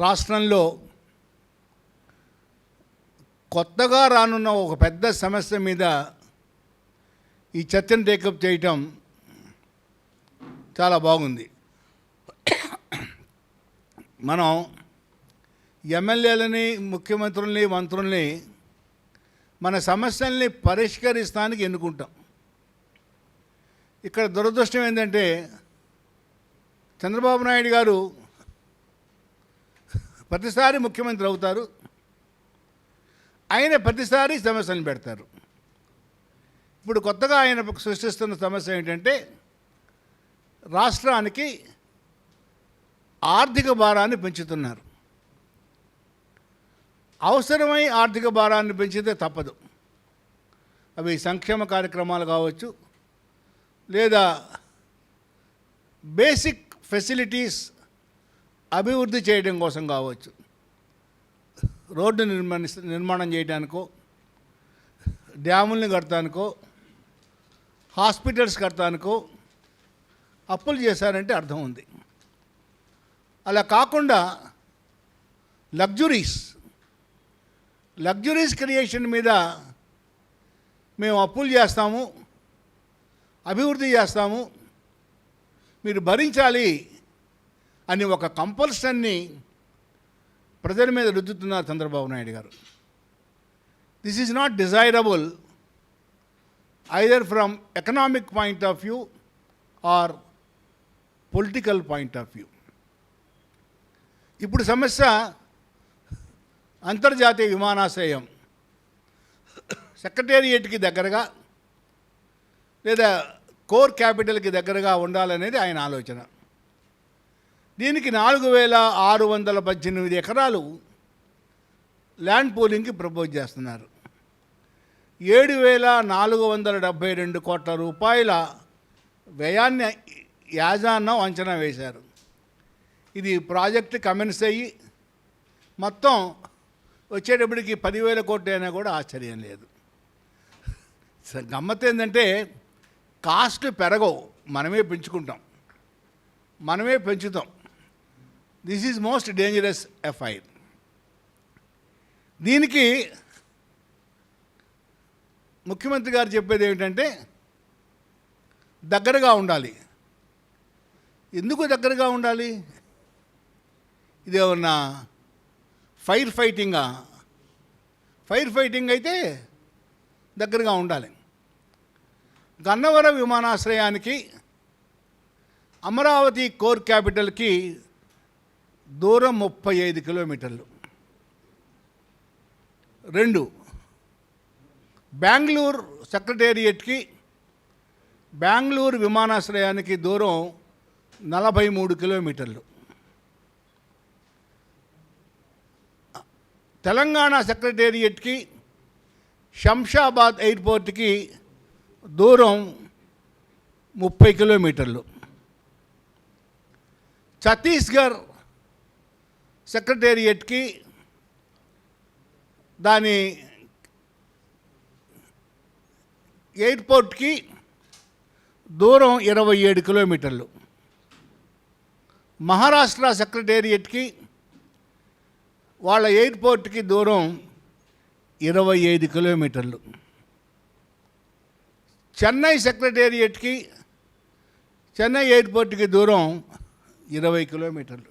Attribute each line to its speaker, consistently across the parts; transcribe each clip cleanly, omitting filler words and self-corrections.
Speaker 1: రాష్ట్రంలో కొత్తగా రానున్న ఒక పెద్ద సమస్య మీద ఈ చర్చను టేకప్ చేయటం చాలా బాగుంది. మనం ఎమ్మెల్యేలని, ముఖ్యమంత్రుల్ని, మంత్రుల్ని మన సమస్యల్ని పరిష్కరిస్తానికి ఎన్నుకుంటాం. ఇక్కడ దురదృష్టం ఏంటంటే చంద్రబాబు నాయుడు గారు ప్రతిసారి ముఖ్యమంత్రి అవుతారు, ఆయన ప్రతిసారి సమస్యలను పెడతారు. ఇప్పుడు కొత్తగా ఆయన సృష్టిస్తున్న సమస్య ఏంటంటే రాష్ట్రానికి ఆర్థిక భారాన్ని పెంచుతున్నారు. అవసరమై ఆర్థిక భారాన్ని పెంచితే తప్పదు. అవి సంక్షేమ కార్యక్రమాలు కావచ్చు, లేదా బేసిక్ ఫెసిలిటీస్ అభివృద్ధి చేయడం కోసం కావచ్చు, రోడ్డు నిర్మాణం చేయడానికో, డ్యాముల్ని కడతానికో, హాస్పిటల్స్ కడతానికో అప్పులు చేశారంటే అర్థం ఉంది. అలా కాకుండా లగ్జరీస్ క్రియేషన్ మీద మేము అప్పులు చేస్తాము, అభివృద్ధి చేస్తాము, మీరు భరించాలి అని ఒక కంపల్షన్ని ప్రజల మీద రుద్దుతున్నారు చంద్రబాబు నాయుడు గారు. This is not desirable either from economic point of view or political point of view. ఇప్పుడు సమస్య అంతర్జాతీయ విమానాశ్రయం సెక్రటేరియట్కి దగ్గరగా లేదా కోర్ క్యాపిటల్కి దగ్గరగా ఉండాలనేది ఆయన ఆలోచన. దీనికి 4,618 ఎకరాలు ల్యాండ్ పూలింగ్కి ప్రపోజ్ చేస్తున్నారు. 7,472 కోట్ల రూపాయల వ్యయాన్ని యాజాన్నం అంచనా వేశారు. ఇది ప్రాజెక్టు కమెన్స్ అయ్యి మొత్తం వచ్చేటప్పటికి 10,000 కోట్లు అయినా కూడా ఆశ్చర్యం లేదు. గమ్మత్తు ఏంటంటే కాస్ట్ పెరగవు, మనమే పెంచుకుంటాం, మనమే పెంచుతాం. This is most dangerous FIR. దీనికి ముఖ్యమంత్రి గారు చెప్పేది ఏమిటంటే దగ్గరగా ఉండాలి. ఎందుకు దగ్గరగా ఉండాలి? ఇదేమన్నా ఫైర్ ఫైటింగ్ అయితే దగ్గరగా ఉండాలి. గన్నవరం విమానాశ్రయానికి అమరావతి కోర్ క్యాపిటల్కి దూరం 35 కిలోమీటర్లు. 2 బెంగళూరు సెక్రటేరియట్కి బెంగళూరు విమానాశ్రయానికి దూరం 43 కిలోమీటర్లు. తెలంగాణ సెక్రటేరియట్కి శంషాబాద్ ఎయిర్పోర్ట్కి దూరం 30 కిలోమీటర్లు. ఛత్తీస్గఢ్ సెక్రటేరియట్కి దాని ఎయిర్పోర్ట్కి దూరం 27 కిలోమీటర్లు. మహారాష్ట్ర సెక్రటేరియట్కి వాళ్ళ ఎయిర్పోర్ట్కి దూరం 25 కిలోమీటర్లు. చెన్నై సెక్రటేరియట్కి చెన్నై ఎయిర్పోర్ట్కి దూరం 20 కిలోమీటర్లు.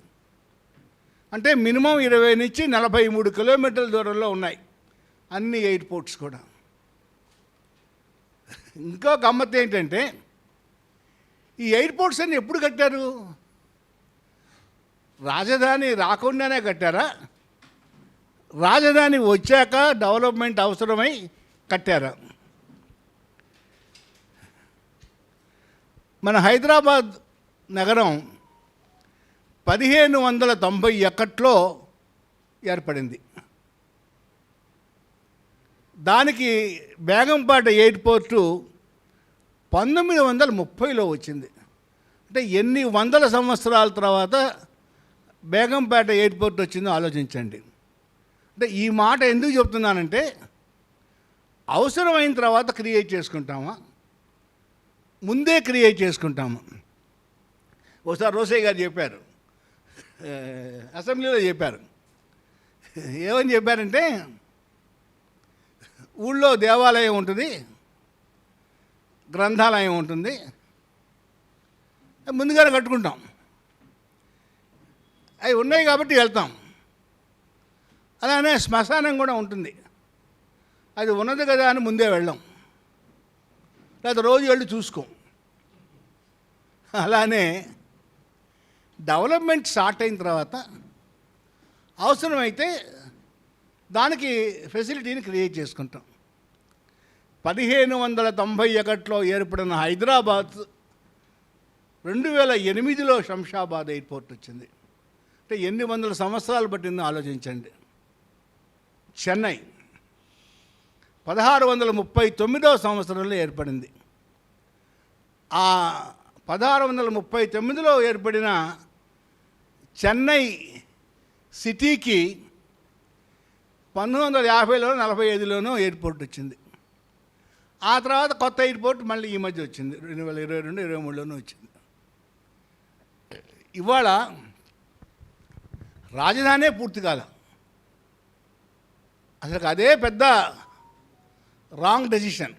Speaker 1: అంటే మినిమం 20 నుంచి 43 కిలోమీటర్ల దూరంలో ఉన్నాయి అన్ని ఎయిర్పోర్ట్స్ కూడా. ఇంకో గమ్మత్తు ఏంటంటే ఈ ఎయిర్పోర్ట్స్ అన్ని ఎప్పుడు కట్టారు? రాజధాని రాకుండానే కట్టారా? రాజధాని వచ్చాక డెవలప్మెంట్ అవసరమై కట్టారా? మన హైదరాబాద్ నగరం 1591లో ఏర్పడింది. దానికి బేగంపేట ఎయిర్పోర్టు 1930లో వచ్చింది. అంటే ఎన్ని వందల సంవత్సరాల తర్వాత బేగంపేట ఎయిర్పోర్ట్ వచ్చిందో ఆలోచించండి. అంటే ఈ మాట ఎందుకు చెప్తున్నానంటే అవసరమైన తర్వాత క్రియేట్ చేసుకుంటామా, ముందే క్రియేట్ చేసుకుంటాము. ఒకసారి రోసయ్య గారు చెప్పారు, అసెంబ్లీలో చెప్పారు. ఏమని చెప్పారంటే, ఊళ్ళో దేవాలయం ఉంటుంది, గ్రంథాలయం ఉంటుంది, ముందుగానే కట్టుకుంటాం, అవి ఉన్నాయి కాబట్టి వెళ్తాం. అలానే శ్మశానం కూడా ఉంటుంది, అది ఉన్నది కదా అని ముందే వెళ్ళాం, లేదా రోజు వెళ్ళి చూసుకోం. అలానే డెవలప్మెంట్ స్టార్ట్ అయిన తర్వాత అవసరమైతే దానికి ఫెసిలిటీని క్రియేట్ చేసుకుంటాం. 1591లో ఏర్పడిన హైదరాబాద్ 2008లో శంషాబాద్ ఎయిర్పోర్ట్ వచ్చింది. అంటే ఎన్ని వందల సంవత్సరాలు పట్టిందో ఆలోచించండి. చెన్నై 1639వ సంవత్సరంలో ఏర్పడింది. ఆ 1639లో ఏర్పడిన చెన్నై సిటీకి 1950లోనో 45లోనో ఎయిర్పోర్ట్ వచ్చింది. ఆ తర్వాత కొత్త ఎయిర్పోర్ట్ మళ్ళీ ఈ మధ్య వచ్చింది, 2022-23లోనూ వచ్చింది. ఇవాళ రాజధానే పూర్తి కాల. అసలు అదే పెద్ద రాంగ్ డెసిషన్.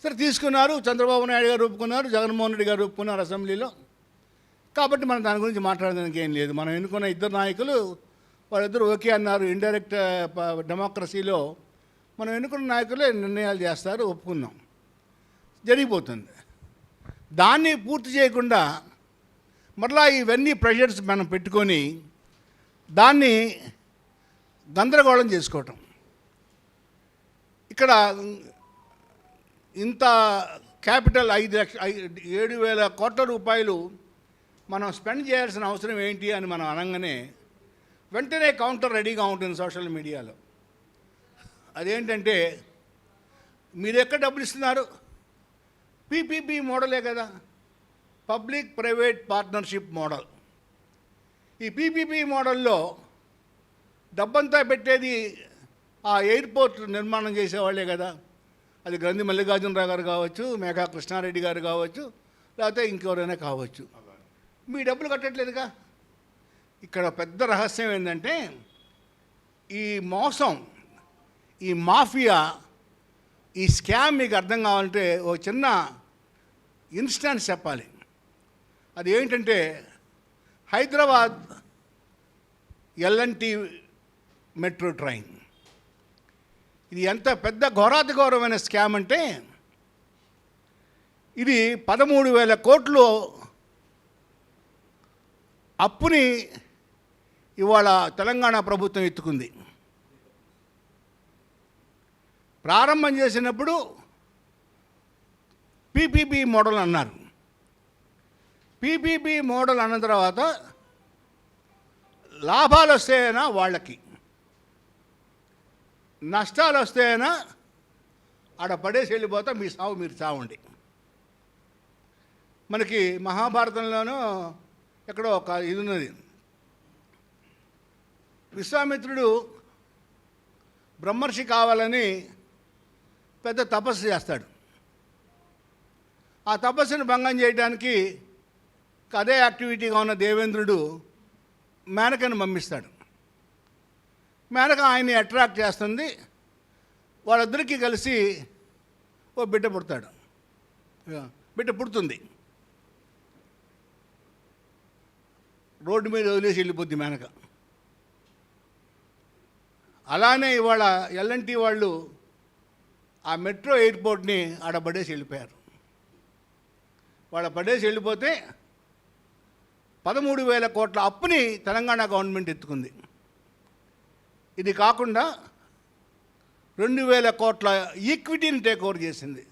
Speaker 1: సరే తీసుకున్నారు, చంద్రబాబు నాయుడు గారు ఒప్పుకున్నారు, జగన్మోహన్ రెడ్డి గారు ఒప్పుకున్నారు అసెంబ్లీలో. కాబట్టి మనం దాని గురించి మాట్లాడడానికి ఏం లేదు. మనం ఎన్నుకున్న ఇద్దరు నాయకులు వాళ్ళిద్దరు ఓకే అన్నారు. ఇండైరెక్ట్ డెమోక్రసీలో మనం ఎన్నుకున్న నాయకులే నిర్ణయాలు చేస్తారు, ఒప్పుకున్నాం, జరిగిపోతుంది. దాన్ని పూర్తి చేయకుండా మరలా ఇవన్నీ ప్రెషర్స్ మనం పెట్టుకొని దాన్ని గందరగోళం చేసుకోవటం. ఇక్కడ ఇంత క్యాపిటల్ 7,000 కోట్ల రూపాయలు మనం స్పెండ్ చేయాల్సిన అవసరం ఏంటి అని మనం అనగానే వెంటనే కౌంటర్ రెడీగా ఉంటుంది సోషల్ మీడియాలో. అదేంటంటే, మీరు ఎక్కడ డబ్బులు ఇస్తున్నారు? పీపీపీ మోడలే కదా, పబ్లిక్ ప్రైవేట్ పార్ట్నర్షిప్ మోడల్. ఈ పీపీపీ మోడల్లో డబ్బంతా పెట్టేది ఆ ఎయిర్పోర్ట్ నిర్మాణం చేసేవాళ్ళే కదా. అది గ్రంథి మల్లికార్జునరావు గారు కావచ్చు, మేఘా కృష్ణారెడ్డి గారు కావచ్చు, లేకపోతే ఇంకెవరైనా కావచ్చు. మీ డబ్బులు కట్టట్లేదుగా. ఇక్కడ పెద్ద రహస్యం ఏంటంటే, ఈ మోసం, ఈ మాఫియా, ఈ స్కామ్ మీకు అర్థం కావాలంటే ఓ చిన్న ఇన్స్టెన్స్ చెప్పాలి. అది ఏంటంటే, హైదరాబాద్ ఎల్ఎన్టీ మెట్రో ట్రైన్. ఇది ఎంత పెద్ద ఘోరాతి ఘోరమైన స్కామ్ అంటే, ఇది 13,000 కోట్లు అప్పుని ఇవాళ తెలంగాణ ప్రభుత్వం ఎత్తుకుంది. ప్రారంభం చేసినప్పుడు పీపీపీ మోడల్ అన్నారు. పీపీపీ మోడల్ అన్న తర్వాత లాభాలు వస్తాయనా వాళ్ళకి, నష్టాలు వస్తాయనా ఆడ పడేసి వెళ్ళిపోతా, మీ సావు మీరు చావండి. మనకి మహాభారతంలోనూ ఎక్కడో ఒక ఇది ఉన్నది. విశ్వామిత్రుడు బ్రహ్మర్షి కావాలని పెద్ద తపస్సు చేస్తాడు. ఆ తపస్సును భంగం చేయడానికి అదే యాక్టివిటీగా ఉన్న దేవేంద్రుడు మేనకను పంపిస్తాడు. మేనక ఆయన్ని అట్రాక్ట్ చేస్తుంది. వాళ్ళిద్దరికీ కలిసి ఓ బిడ్డ పుడతాడు. బిడ్డ పుడుతుంది. రోడ్డు మీద వదిలేసి వెళ్ళిపోద్ది మేనక. అలానే ఇవాళ ఎల్ఎన్టీ వాళ్ళు ఆ మెట్రో ఎయిర్పోర్ట్ని ఆడ పడేసి వెళ్ళిపోయారు. వాళ్ళ పడేసి వెళ్ళిపోతే 13,000 కోట్ల అప్పుని తెలంగాణ గవర్నమెంట్ ఎత్తుకుంది. ఇది కాకుండా 2,000 కోట్ల ఈక్విటీని టేక్ ఓవర్ చేసింది.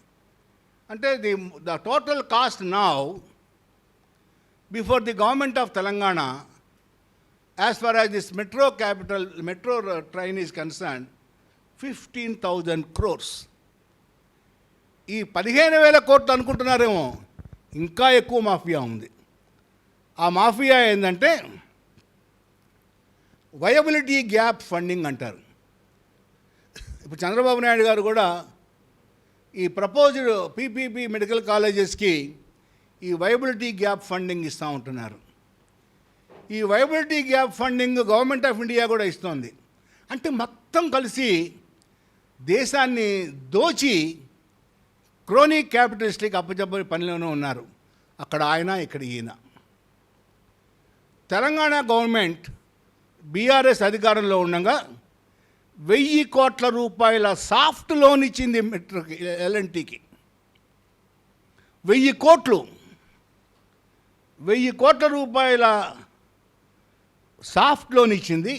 Speaker 1: అంటే the total cost now before the government of Telangana, as far as this metro train is concerned, 15,000 crores. ఈ 15,000 కోట్లు అనుకుంటున్నారేమో, ఇంకా ఎక్కువ మాఫియా ఉంది. ఆ మాఫియా ఏంటంటే వయబిలిటీ గ్యాప్ ఫండింగ్ అంటారు. ఇప్పుడు చంద్రబాబు నాయుడు గారు కూడా ఈ ప్రపోజ్డ్ పీపీపీ మెడికల్ కాలేజెస్కి ఈ వయబిలిటీ గ్యాప్ ఫండింగ్ ఇస్తూ ఉంటున్నారు. ఈ viability gap funding government of India కూడా ఇస్తోంది. అంటే మొత్తం కలిసి దేశాన్ని దోచి క్రోనీ క్యాపిటలిస్ట్కి అప్పచెప్పని పనిలోనే ఉన్నారు. అక్కడ ఆయన, ఇక్కడ ఈయన. తెలంగాణ గవర్నమెంట్ బీఆర్ఎస్ అధికారంలో ఉండగా 1000 కోట్ల రూపాయల సాఫ్ట్ లోన్ ఇచ్చింది మెట్రోకి, ఎల్ఎన్టీకి. 1000 కోట్ల రూపాయల సాఫ్ట్ లోన్ ఇచ్చింది.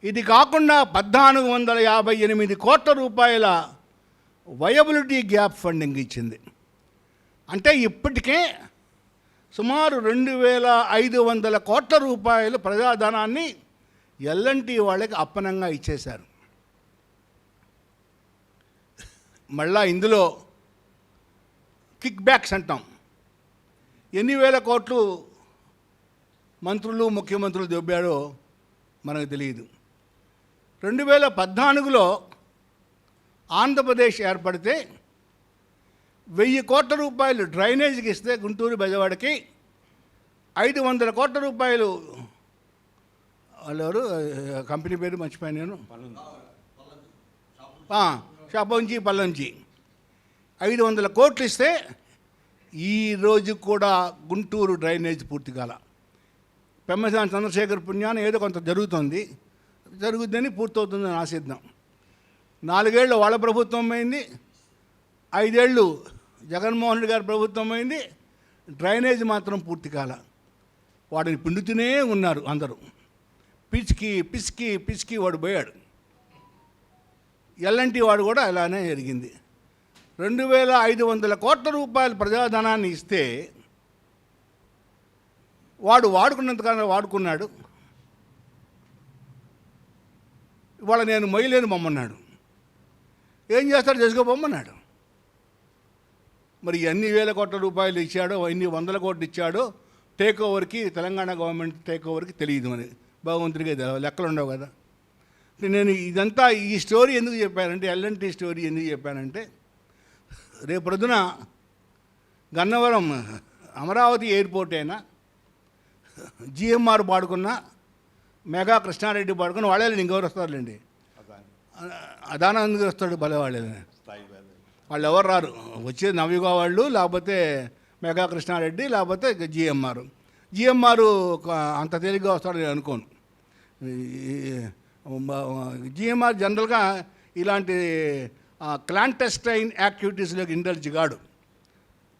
Speaker 1: ఇది కాకుండా 1458 కోట్ల రూపాయల వయబిలిటీ గ్యాప్ ఫండింగ్ ఇచ్చింది. అంటే ఇప్పటికే సుమారు 2500 కోట్ల రూపాయలు ప్రజాధనాన్ని ఎల్ఎన్టీ వాళ్ళకి అప్పనంగా ఇచ్చేశారు. మళ్ళా ఇందులో కిక్ బ్యాక్స్ అంటాం. ఎన్ని వేల కోట్లు మంత్రులు, ముఖ్యమంత్రులు దొబ్బాడో మనకు తెలియదు. 2014లో ఆంధ్రప్రదేశ్ ఏర్పడితే 1000 కోట్ల రూపాయలు డ్రైనేజీకి ఇస్తే గుంటూరు బెజవాడకి 500 కోట్ల రూపాయలు, వాళ్ళెవరు కంపెనీ పేరు మర్చిపోయాను నేను, షాపంచి పల్లంచి, 500 కోట్లు ఇస్తే ఈరోజు కూడా గుంటూరు డ్రైనేజ్ పూర్తి కాల. పెమ్మసాని చంద్రశేఖర్ పుణ్యాన్ని ఏదో కొంత జరుగుద్దని పూర్తవుతుందని ఆశిద్దాం. 4 ఏళ్ళు వాళ్ళ ప్రభుత్వం అయింది, 5 ఏళ్ళు జగన్మోహన్ రెడ్డి గారి ప్రభుత్వం అయింది. డ్రైనేజ్ మాత్రం పూర్తి కాల. వాడిని పిండుతూనే ఉన్నారు అందరూ. పిసికి వాడు పోయాడు. ఎల్ఎన్టీ వాడు కూడా అలానే జరిగింది. 2500 కోట్ల రూపాయల ప్రజాధనాన్ని ఇస్తే వాడు వాడుకున్నంతగానో వాడుకున్నాడు. ఇవాళ నేను మొయ్యలేను బొమ్మన్నాడు. ఏం చేస్తాడు, చేసుకోబొమ్మన్నాడు. మరి ఎన్ని వేల కోట్ల రూపాయలు ఇచ్చాడో, ఎన్ని వందల కోట్లు ఇచ్చాడో టేక్ ఓవర్కి, తెలంగాణ గవర్నమెంట్ టేక్ ఓవర్కి తెలియదు. మరి భగవంతుడికి లెక్కలు ఉండవు కదా. నేను ఇదంతా ఈ స్టోరీ ఎందుకు చెప్పానంటే, ఎల్ఎన్టీ స్టోరీ ఎందుకు చెప్పానంటే, రేపు పొద్దున గన్నవరం అమరావతి ఎయిర్పోర్ట్ అయినా, జిఎంఆర్ పాడుకున్నా, మెగా కృష్ణారెడ్డి పాడుకున్న వాళ్ళే ఇంకెవరు వస్తారులేండి. అదానా ఎందుకు వస్తాడు, భలే వాళ్ళే. వాళ్ళు ఎవరు రారు. వచ్చేది నవయుగ వాళ్ళు, లేకపోతే మెగా కృష్ణారెడ్డి, లేకపోతే జిఎంఆర్. అంత తేలిగ్గా వస్తాడు నేను అనుకోను. జిఎంఆర్ జనరల్గా ఇలాంటి క్లాంటెస్టైన్ యాక్టివిటీస్లోకి ఇండల్జ్ కాడు.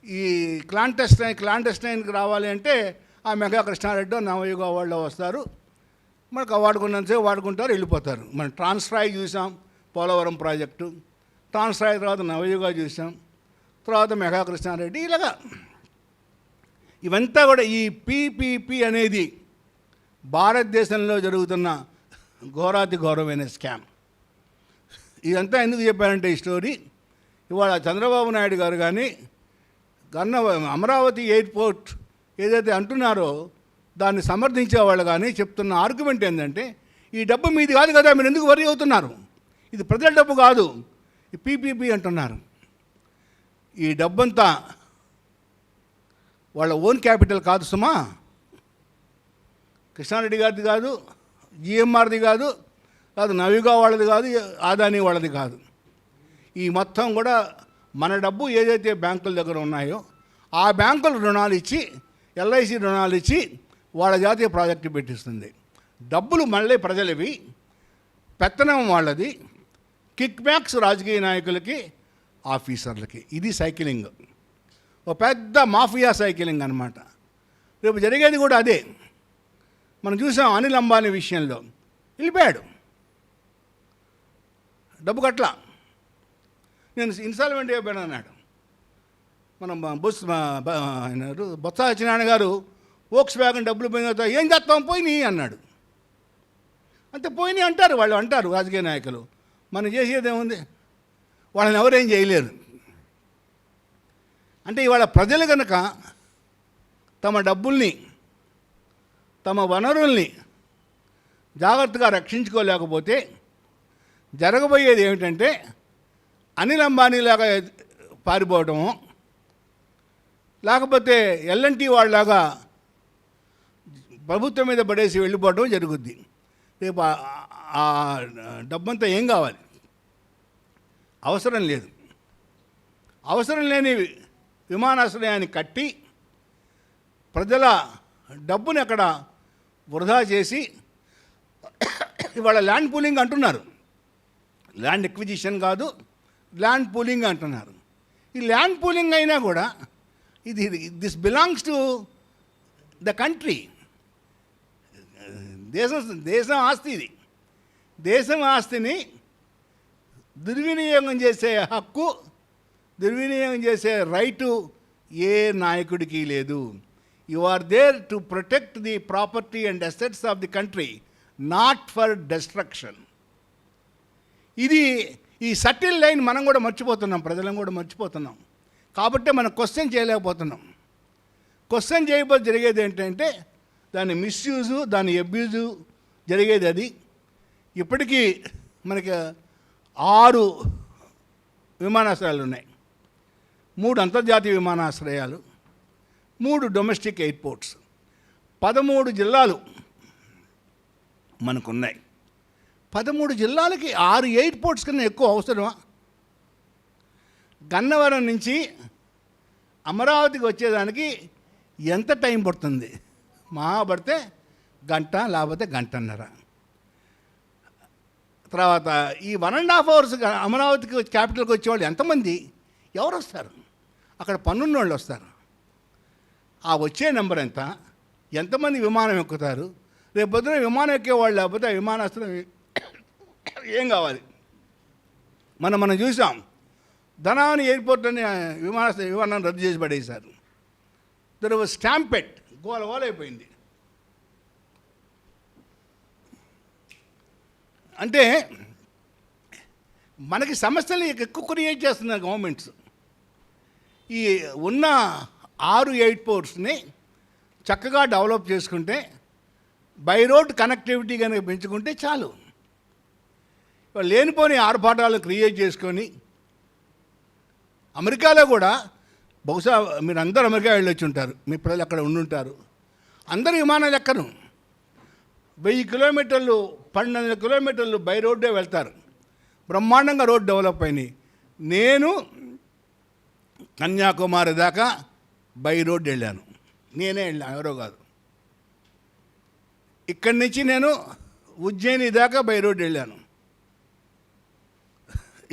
Speaker 1: ఈ క్లాంటెస్టైన్కి రావాలి అంటే ఆ మెగా కృష్ణారెడ్డి, నవయుగ వాళ్ళు వస్తారు. మనకు వాడుకున్నంతసేపు వాడుకుంటారు, వెళ్ళిపోతారు. మనం ట్రాన్స్ఫ్రాయ్ చూసాం, పోలవరం ప్రాజెక్టు. ట్రాన్స్ఫ్రాయ్ తర్వాత నవయుగ చూసాం, తర్వాత మెగా కృష్ణారెడ్డి. ఇలాగా ఇవంతా కూడా ఈ పీపీపీ అనేది భారతదేశంలో జరుగుతున్న ఘోరాతి ఘోరమైన స్కామ్. ఇదంతా ఎందుకు చెప్పారంటే ఈ స్టోరీ, ఇవాళ చంద్రబాబు నాయుడు గారు కానీ అమరావతి ఎయిర్పోర్ట్ ఏదైతే అంటున్నారో దాన్ని సమర్థించే వాళ్ళు కానీ చెప్తున్న ఆర్గ్యుమెంట్ ఏంటంటే, ఈ డబ్బు మీది కాదు కదా, మీరు ఎందుకు వరి అవుతున్నారు, ఇది ప్రజల డబ్బు కాదు, ఈ పీపీపీ అంటున్నారు. ఈ డబ్బంతా వాళ్ళ ఓన్ క్యాపిటల్ కాదు సుమా, కృష్ణారెడ్డి గారిది కాదు, జిఎంఆర్ది కాదు, నవయుగ వాళ్ళది కాదు, ఆదాని వాళ్ళది కాదు. ఈ మొత్తం కూడా మన డబ్బు ఏదైతే బ్యాంకుల దగ్గర ఉన్నాయో ఆ బ్యాంకులు రుణాలు ఇచ్చి, ఎల్ఐసి రుణాలు ఇచ్చి వాళ్ళ జాతీయ ప్రాజెక్టు పెట్టిస్తుంది. డబ్బులు మళ్ళీ ప్రజలవి, పెత్తనం వాళ్ళది, కిక్ బ్యాక్స్ రాజకీయ నాయకులకి, ఆఫీసర్లకి. ఇది సైకిలింగ్, ఒక పెద్ద మాఫియా సైకిలింగ్ అనమాట. రేపు జరిగేది కూడా అదే. మనం చూసాం అనిల్ అంబానీ విషయంలో, వెళ్ళిపోయాడు, డబ్బు కట్ల, నేను ఇన్సాల్వెంట్ అయిపోయాను అన్నాడు. మనం బొత్స సత్యనారాయణ గారు వోక్స్ వ్యాగన్ డబ్బులు పోయిన తర్వాత ఏం చేస్తాం, పోయినాయి అన్నాడు. అంతే, పోయినాయి అంటారు వాళ్ళు, అంటారు రాజకీయ నాయకులు. మనం చేసేది ఏముంది, వాళ్ళని ఎవరేం చేయలేరు. అంటే ఇవాళ ప్రజలు కనుక తమ డబ్బుల్ని, తమ వనరుల్ని జాగ్రత్తగా రక్షించుకోలేకపోతే జరగబోయేది ఏమిటంటే, అనిల్ అంబానీలాగా పారిపోవటము, లేకపోతే ఎల్ఎన్టీ వాళ్ళలాగా ప్రభుత్వం మీద పడేసి వెళ్ళిపోవడం జరుగుద్ది. రేపు ఆ డబ్బంతా ఏం కావాలి? అవసరం లేదు. అవసరం లేని విమానాశ్రయాన్ని కట్టి ప్రజల డబ్బుని అక్కడ వృధా చేసి ఇవాళ ల్యాండ్ పూలింగ్ అంటున్నారు. ల్యాండ్ ఎక్విజిషన్ కాదు, ల్యాండ్ పూలింగ్ అంటున్నారు. ఈ ల్యాండ్ పూలింగ్ అయినా కూడా this belongs to the country. దేశం ఆస్తి ఇది. దేశం ఆస్తిని దుర్వినియోగం చేసే హక్కు, దుర్వినియోగం చేసే రైటు ఏ నాయకుడికి లేదు. You are there to protect the property and assets of the country, not for destruction. ఈ సటిల్ లైన్ మనం కూడా మర్చిపోతున్నాం, ప్రజలను కూడా మర్చిపోతున్నాం. కాబట్టి మనం క్వశ్చన్ చేయలేకపోతున్నాం. క్వశ్చన్ చేయకపోతే జరిగేది ఏంటంటే దాని మిస్యూజు, దాని అబ్యూజు జరిగేది. అది ఇప్పటికీ మనకి 6 విమానాశ్రయాలు ఉన్నాయి. 3 అంతర్జాతీయ విమానాశ్రయాలు, 3 డొమెస్టిక్ ఎయిర్పోర్ట్స్, 13 జిల్లాలు మనకున్నాయి. 13 జిల్లాలకి 6 ఎయిర్పోర్ట్స్ కన్నా ఎక్కువ అవసరమా? గన్నవరం నుంచి అమరావతికి వచ్చేదానికి ఎంత టైం పడుతుంది? మహా పడితే గంట, లేకపోతే గంటన్నర. తర్వాత ఈ 1.5 అవర్స్ అమరావతికి క్యాపిటల్కి వచ్చేవాళ్ళు ఎంతమంది? ఎవరు వస్తారు? అక్కడ పన్నున్న వాళ్ళు వస్తారు. ఆ వచ్చే నెంబర్ ఎంత? ఎంతమంది విమానం ఎక్కుతారు? రేపు పొద్దున విమానం ఎక్కేవాళ్ళు లేకపోతే ఆ విమానాశ్రయం ఏం కావాలి? మనం చూసాం, ధనాని ఎయిర్పోర్ట్ అని విమానం రద్దు చేసి పడేశారు. దర్ వాజ్ స్టాంపెడ్, గోల అయిపోయింది. అంటే మనకి సమస్యలు ఎక్కువ క్రియేట్ చేస్తున్నారు గవర్నమెంట్స్. ఈ ఉన్న 6 ఎయిర్పోర్ట్స్ని చక్కగా డెవలప్ చేసుకుంటే, బై రోడ్ కనెక్టివిటీ కనుక పెంచుకుంటే చాలు. లేనిపోని ఆర్భాటాలు క్రియేట్ చేసుకొని, అమెరికాలో కూడా బహుశా మీరు అందరూ అమెరికా వెళ్ళొచ్చి ఉంటారు, మీ పిల్లలు అక్కడ ఉండుంటారు. అందరు విమానాలు ఎక్కను. 1000 కిలోమీటర్లు 1200 కిలోమీటర్లు బై రోడ్డే వెళ్తారు. బ్రహ్మాండంగా రోడ్ డెవలప్ అయినాయి. నేను కన్యాకుమారి దాకా బై రోడ్ వెళ్ళాను. నేనే వెళ్ళాను, ఎవరో కాదు. ఇక్కడి నుంచి నేను ఉజ్జయిని దాకా బై రోడ్ వెళ్ళాను.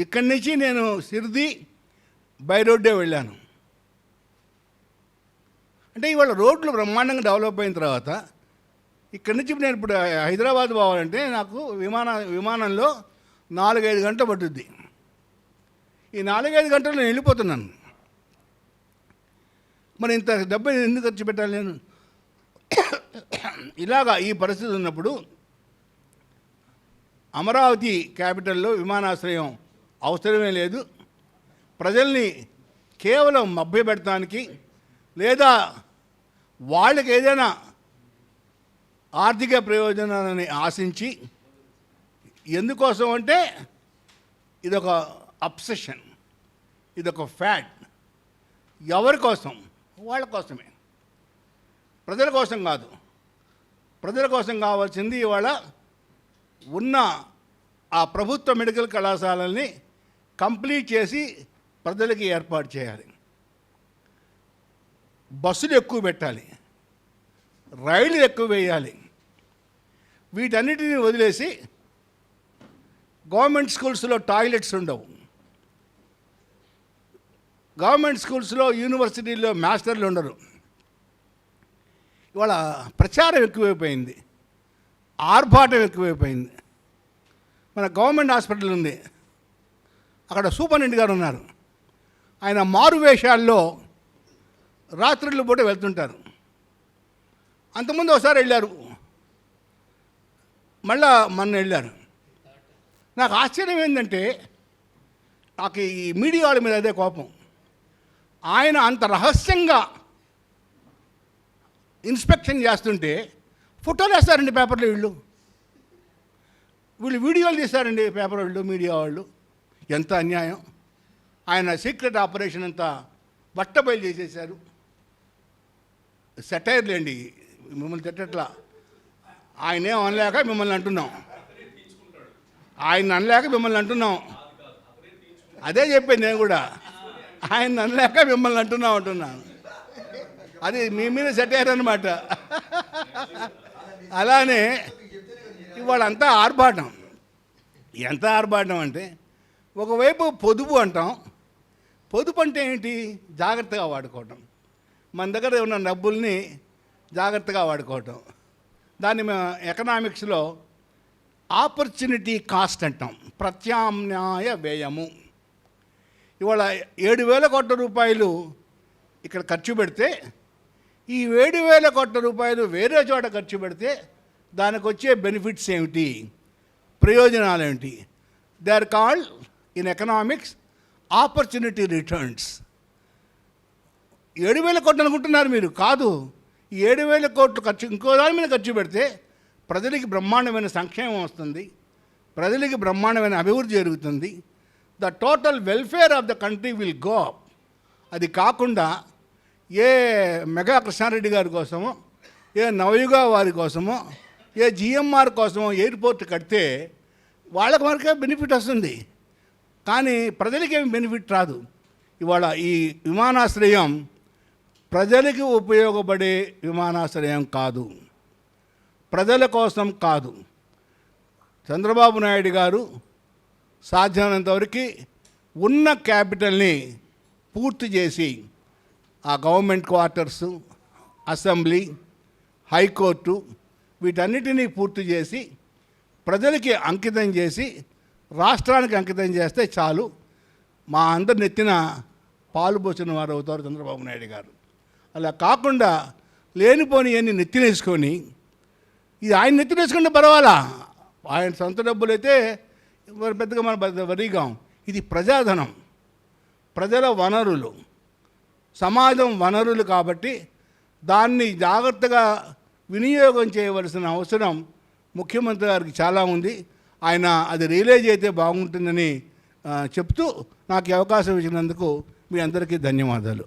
Speaker 1: ఇక్కడి నుంచి నేను సిర్ది బై రోడ్డే వెళ్ళాను. అంటే ఇవాళ రోడ్లు బ్రహ్మాండంగా డెవలప్ అయిన తర్వాత ఇక్కడి నుంచి నేను ఇప్పుడు హైదరాబాద్ పోవాలంటే నాకు విమానంలో 4-5 గంటలు పట్టుద్ది. ఈ 4-5 గంటలు నేను వెళ్ళిపోతున్నాను. మరి ఇంత డబ్బు ఎందుకు ఖర్చు పెట్టాలి నేను? ఇలాగా ఈ పరిస్థితి ఉన్నప్పుడు అమరావతి క్యాపిటల్లో విమానాశ్రయం అవసరమే లేదు. ప్రజల్ని కేవలం మభ్యపెట్టడానికి లేదా వాళ్ళకి ఏదైనా ఆర్థిక ప్రయోజనాలని ఆశించి, ఎందుకోసం అంటే ఇదొక అబ్సెషన్, ఇదొక ఫ్యాడ్. ఎవరి కోసం? వాళ్ళ కోసమే, ప్రజల కోసం కాదు. ప్రజల కోసం కావాల్సింది ఇవాళ ఉన్న ఆ ప్రభుత్వ మెడికల్ కళాశాలల్ని కంప్లీట్ చేసి ప్రజలకి ఏర్పాటు చేయాలి. బస్సులు ఎక్కువ పెట్టాలి, రైళ్లు ఎక్కువ వేయాలి. వీటన్నిటిని వదిలేసి గవర్నమెంట్ స్కూల్స్లో టాయిలెట్స్ ఉండవు, గవర్నమెంట్ స్కూల్స్లో యూనివర్సిటీల్లో మాస్టర్లు ఉండరు. ఇవాళ ప్రచారం ఎక్కువైపోయింది, ఆర్భాటం ఎక్కువైపోయింది. మన గవర్నమెంట్ హాస్పిటల్ ఉంది, అక్కడ సూపరింటెండెంట్ గారు ఉన్నారు. ఆయన మారు వేషాల్లో రాత్రులు పూట వెళ్తుంటారు. అంతకుముందు ఒకసారి వెళ్ళారు, మళ్ళా మొన్న వెళ్ళారు. నాకు ఆశ్చర్యం ఏంటంటే, నాకు ఈ మీడియా వాళ్ళ మీద అదే కోపం. ఆయన అంత రహస్యంగా ఇన్స్పెక్షన్ చేస్తుంటే ఫోటోలు వేస్తారండి పేపర్లో. వీళ్ళు వీడియోలు తీస్తారండి పేపర్ వాళ్ళు, మీడియా వాళ్ళు. ఎంత అన్యాయం! ఆయన సీక్రెట్ ఆపరేషన్ అంతా బట్టబయలు చేసేశారు. సెటైర్లేండి మిమ్మల్ని తిట్టట్లా, ఆయనేం అనలేక మిమ్మల్ని అంటున్నాం, ఆయన అనలేక మిమ్మల్ని అంటున్నాం. అదే చెప్పాను నేను కూడా, ఆయన అనలేక మిమ్మల్ని అంటున్నాను. అది మీ మీద సెట్ అయ్యారనమాట. అలానే ఇవాళంతా ఆర్భాటం. ఎంత ఆర్భాటం అంటే, ఒకవైపు పొదుపు అంటాం. పొదుపు అంటే ఏంటి? జాగ్రత్తగా వాడుకోవటం. మన దగ్గర ఉన్న డబ్బుల్ని జాగ్రత్తగా వాడుకోవటం. దాన్ని మేము ఎకనామిక్స్లో ఆపర్చునిటీ కాస్ట్ అంటాం, ప్రత్యామ్నాయ వ్యయము. ఇవాళ 7,000 కోట్ల రూపాయలు ఇక్కడ ఖర్చు పెడితే, ఈ 7,000 కోట్ల రూపాయలు వేరే చోట ఖర్చు పెడితే దానికి వచ్చే బెనిఫిట్స్ ఏమిటి, ప్రయోజనాలు ఏమిటి? They are called in economics opportunity returns. 7,000 కోట్లు అనుకుంటున్నారు మీరు, కాదు. ఈ 7,000 కోట్లు ఖర్చు ఇంకో దాని మీద ఖర్చు పెడితే ప్రజలకి బ్రహ్మాండమైన సంక్షేమం వస్తుంది, ప్రజలకి బ్రహ్మాండమైన అభివృద్ధి జరుగుతుంది. The total welfare of the country will go up. అది కాకుండా ఏ మెగా కృష్ణారెడ్డి గారి కోసమో, ఏ నవయుగ వారి కోసమో, ఏ జిఎంఆర్ కోసమో ఎయిర్పోర్ట్ కడితే వాళ్ళకి వరకే బెనిఫిట్ వస్తుంది, కానీ ప్రజలకి ఏమి బెనిఫిట్ రాదు. ఇవాళ ఈ విమానాశ్రయం ప్రజలకి ఉపయోగపడే విమానాశ్రయం కాదు, ప్రజల కోసం కాదు. చంద్రబాబు నాయుడు గారు సాధ్యమైనంతవరకు ఉన్న క్యాపిటల్ని పూర్తి చేసి ఆ గవర్నమెంట్ క్వార్టర్సు, అసెంబ్లీ, హైకోర్టు వీటన్నిటినీ పూర్తి చేసి ప్రజలకి అంకితం చేసి రాష్ట్రానికి అంకితం చేస్తే చాలు. మా అందరి నెత్తిన పాలు పోసిన వారు అవుతారు చంద్రబాబు నాయుడు గారు. అలా కాకుండా లేనిపోని అన్ని నెత్తినేసుకొని, ఇది ఆయన నెత్తినేసుకుంటే పర్వాలా, ఆయన సొంత డబ్బులు అయితే పెద్దగా మన వరిగాం. ఇది ప్రజాధనం, ప్రజల వనరులు, సమాజం వనరులు. కాబట్టి దాన్ని జాగ్రత్తగా వినియోగం చేయవలసిన అవసరం ముఖ్యమంత్రి గారికి చాలా ఉంది. ఆయన అది రియలైజ్ అయితే బాగుంటుందని చెప్తూ నాకు ఈ అవకాశం ఇచ్చినందుకు మీ అందరికీ ధన్యవాదాలు.